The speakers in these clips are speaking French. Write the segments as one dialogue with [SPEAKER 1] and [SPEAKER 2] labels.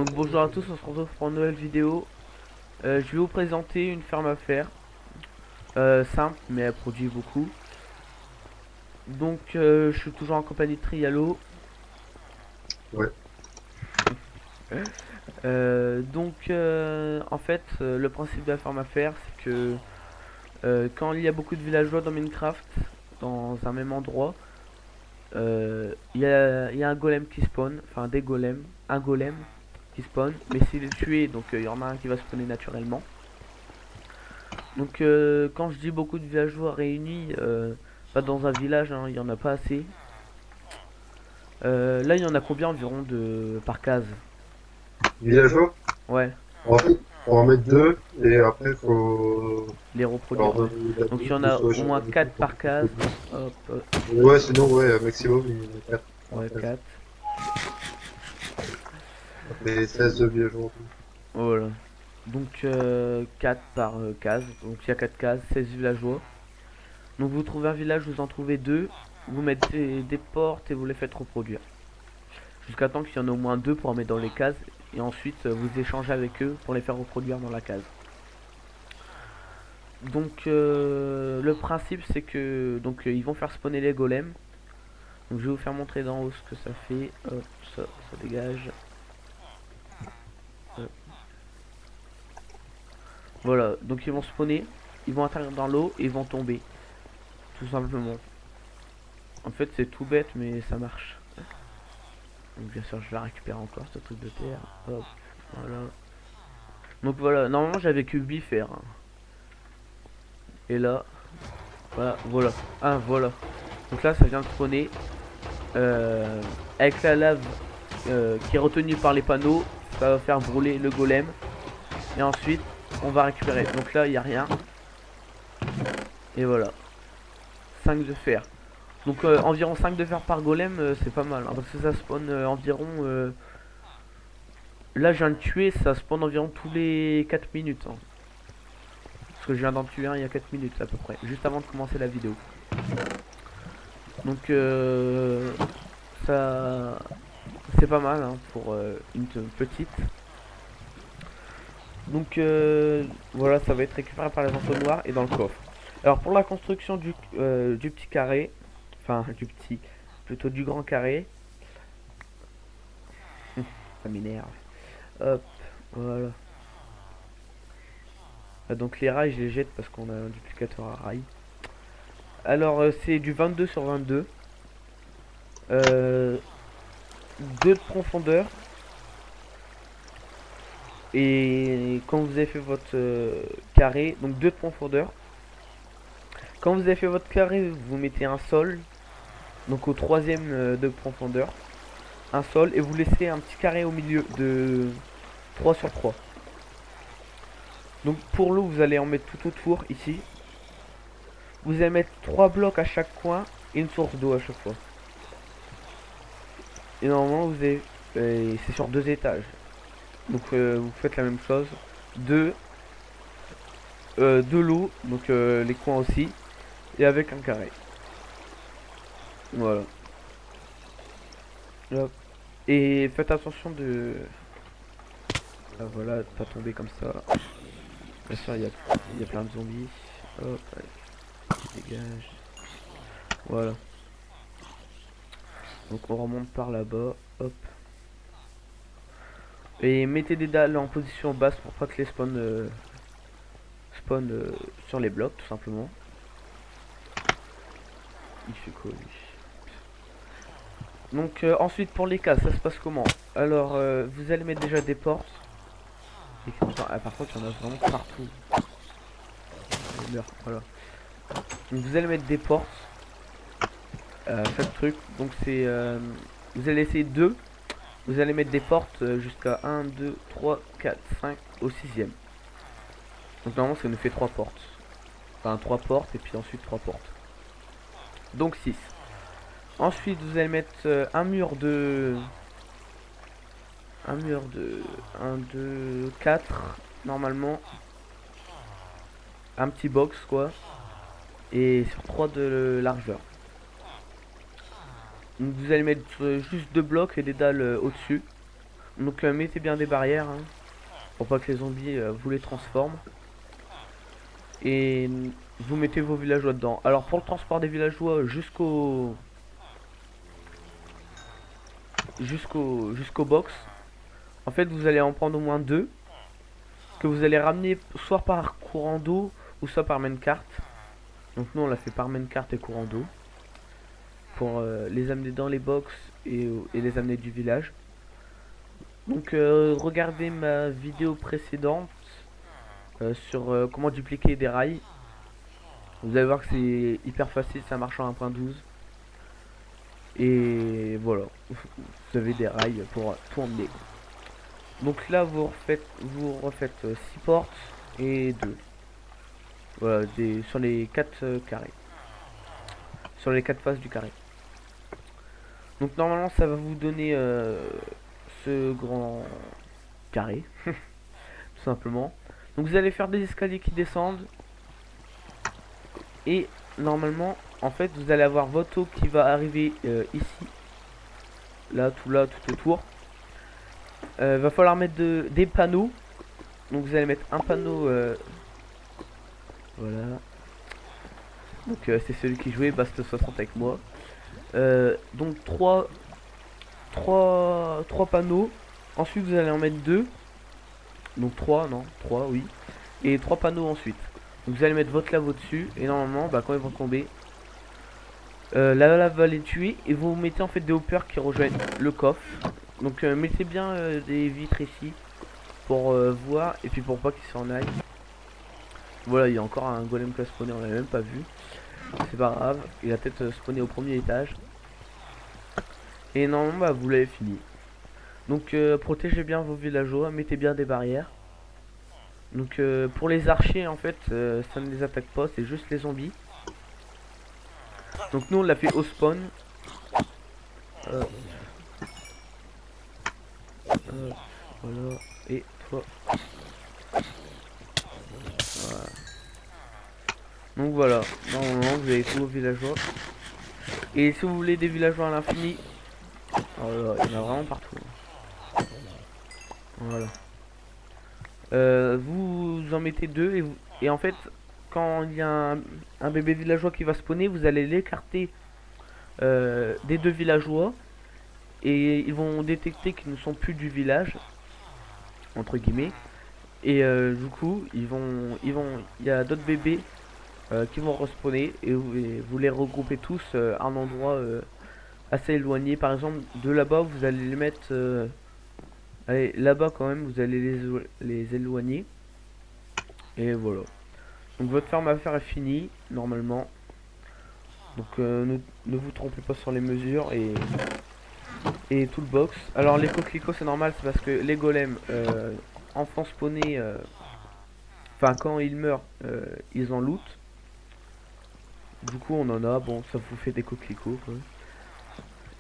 [SPEAKER 1] Donc bonjour à tous, on se retrouve pour une nouvelle vidéo. Je vais vous présenter une ferme à faire. Simple, mais elle produit beaucoup. Donc je suis toujours en compagnie de Trialo.
[SPEAKER 2] Ouais,
[SPEAKER 1] En fait, le principe de la ferme à faire, c'est que quand il y a beaucoup de villageois dans Minecraft, dans un même endroit, il y a un golem qui spawn, enfin des golems, un golem qui spawn, mais s'il est tué, donc il y en a un qui va spawner naturellement. Donc quand je dis beaucoup de villageois réunis, pas dans un village, hein, il y en a pas assez. Là il y en a combien environ de par case?
[SPEAKER 2] villageois,
[SPEAKER 1] Ouais,
[SPEAKER 2] en fait, faut en mettre deux, et après, faut
[SPEAKER 1] les
[SPEAKER 2] leur
[SPEAKER 1] reproduire, ouais.
[SPEAKER 2] donner la
[SPEAKER 1] Donc il y en
[SPEAKER 2] de
[SPEAKER 1] a
[SPEAKER 2] soit
[SPEAKER 1] au
[SPEAKER 2] échanger
[SPEAKER 1] moins
[SPEAKER 2] avec eux
[SPEAKER 1] 4
[SPEAKER 2] pour
[SPEAKER 1] par
[SPEAKER 2] qu'ils
[SPEAKER 1] case.
[SPEAKER 2] produisent.
[SPEAKER 1] Hop,
[SPEAKER 2] Ouais, sinon, ouais, un maximum, il y en a quatre par
[SPEAKER 1] ouais,
[SPEAKER 2] case.
[SPEAKER 1] 4.
[SPEAKER 2] Ça fait 16 villageois en tout.
[SPEAKER 1] Voilà. Donc 4 par case. Donc il y a 4 cases, 16 villageois. Donc vous trouvez un village, vous en trouvez deux. Vous mettez des portes et vous les faites reproduire. Jusqu'à temps qu'il y en ait au moins deux pour en mettre dans les cases. Et ensuite vous échangez avec eux pour les faire reproduire dans la case. Donc le principe c'est que ils vont faire spawner les golems. Donc je vais vous faire montrer d'en haut ce que ça fait. Hop, ça dégage. Hop. Voilà, donc ils vont spawner, ils vont atterrir dans l'eau et ils vont tomber. Tout simplement. En fait c'est tout bête mais ça marche. Donc bien sûr je vais récupérer encore ce truc de terre. Hop, voilà. Donc voilà, normalement j'avais que 8 fer. Hein. Et là, voilà. Ah voilà. Donc là ça vient de spawner. Euh, avec la lave qui est retenue par les panneaux, ça va faire brûler le golem. Et ensuite on va récupérer. Donc là il n'y a rien. Et voilà. 5 de fer. Donc environ 5 de fer par golem, c'est pas mal. Hein, parce que ça spawn environ... Là je viens de tuer, ça spawn environ tous les 4 minutes. Hein. Parce que je viens d'en tuer un il y a 4 minutes à peu près. Juste avant de commencer la vidéo. Donc ça... C'est pas mal hein, pour une petite. Donc voilà, ça va être récupéré par les entonnoirs et dans le coffre. Alors pour la construction du petit carré, enfin du petit, plutôt du grand carré, ça m'énerve. Hop, voilà. Donc les rails je les jette parce qu'on a un duplicateur à rails. Alors c'est du 22 sur 22. 2 de profondeur. Et quand vous avez fait votre carré, donc 2 de profondeur. Quand vous avez fait votre carré, vous mettez un sol. Donc au troisième de profondeur. Un sol et vous laissez un petit carré au milieu de 3 sur 3. Donc pour l'eau vous allez en mettre tout autour ici. Vous allez mettre 3 blocs à chaque coin et une source d'eau à chaque fois. Et normalement vous avez... c'est sur 2 étages. Donc vous faites la même chose. De l'eau, donc les coins aussi. Et avec un carré. Voilà. Hop. Et faites attention de... Ah, voilà, de pas tomber comme ça. Bien sûr, il y a plein de zombies. Hop, allez, qui dégage. Voilà. Donc on remonte par là-bas. Hop. Et mettez des dalles en position basse pour pas que les spawn sur les blocs, tout simplement. Il fait quoi lui? Donc ensuite pour les cases, ça se passe comment? Alors vous allez mettre déjà des portes. Et ah, par contre il y en a vraiment partout. Je meurs, voilà. Donc vous allez mettre des portes. Chaque truc. Donc c'est vous allez essayer deux. Vous allez mettre des portes jusqu'à 1, 2, 3, 4, 5 au sixième. Donc normalement ça nous fait 3 portes. Enfin 3 portes et puis ensuite 3 portes. Donc 6. Ensuite vous allez mettre un mur de... Un mur de... 1, 2, 4 normalement. Un petit box quoi. Et sur 3 de largeur. Donc vous allez mettre juste 2 blocs et des dalles au-dessus. Donc mettez bien des barrières, hein, pour pas que les zombies vous les transforment. Et vous mettez vos villageois dedans. Alors pour le transport des villageois jusqu'au box, en fait vous allez en prendre au moins deux, que vous allez ramener soit par courant d'eau ou soit par minecart. Donc nous on l'a fait par minecart et courant d'eau pour les amener dans les box et les amener du village. Donc regardez ma vidéo précédente sur comment dupliquer des rails. Vous allez voir que c'est hyper facile, ça marche en 1.12. Et voilà, vous avez des rails pour tout emmener. Donc là vous refaites 6 portes et 2. Voilà, sur les 4 carrés. Sur les 4 faces du carré. Donc normalement ça va vous donner ce grand carré. Tout simplement. Donc vous allez faire des escaliers qui descendent. Et normalement, en fait, vous allez avoir votre eau qui va arriver ici. Là, tout autour. Va falloir mettre des panneaux. Donc vous allez mettre un panneau. Voilà. Donc c'est celui qui jouait Bast 60 avec moi. Donc 3 panneaux. Ensuite vous allez en mettre 2. Donc 3, non, 3 oui. Et 3 panneaux ensuite. Donc vous allez mettre votre lave au-dessus. Et normalement, bah, quand ils vont tomber, la lave va les tuer. Et vous mettez en fait des hoppers qui rejoignent le coffre. Donc mettez bien des vitres ici pour voir. Et puis pour pas qu'ils s'en aillent. Voilà, il y a encore un golem qui a spawné, on l'a même pas vu. C'est pas grave, il a peut-être spawné au premier étage. Et normalement bah, vous l'avez fini. Donc protégez bien vos villageois, mettez bien des barrières. Donc pour les archers en fait ça ne les attaque pas, c'est juste les zombies. Donc nous on l'a fait au spawn. Voilà, et toi. Voilà. Donc voilà, normalement vous avez tous vos villageois. Et si vous voulez des villageois à l'infini, oh là, il y en a vraiment partout. Voilà. Vous en mettez deux et en fait quand il y a un bébé villageois qui va spawner, vous allez l'écarter des deux villageois et ils vont détecter qu'ils ne sont plus du village entre guillemets et du coup il y a d'autres bébés qui vont respawner et vous les regroupez tous à un endroit assez éloigné. Par exemple de là-bas vous allez les mettre allez, là-bas quand même, vous allez les éloigner. Et voilà. Donc votre ferme à faire est finie, normalement. Donc ne vous trompez pas sur les mesures et tout le box. Alors les coquelicots c'est normal, c'est parce que les golems enfants spawnés, enfin quand ils meurent, ils en lootent. Du coup on en a, bon ça vous fait des coquelicots quoi.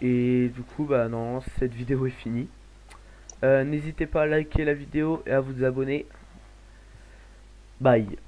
[SPEAKER 1] Et du coup bah non, cette vidéo est finie. N'hésitez pas à liker la vidéo et à vous abonner. Bye.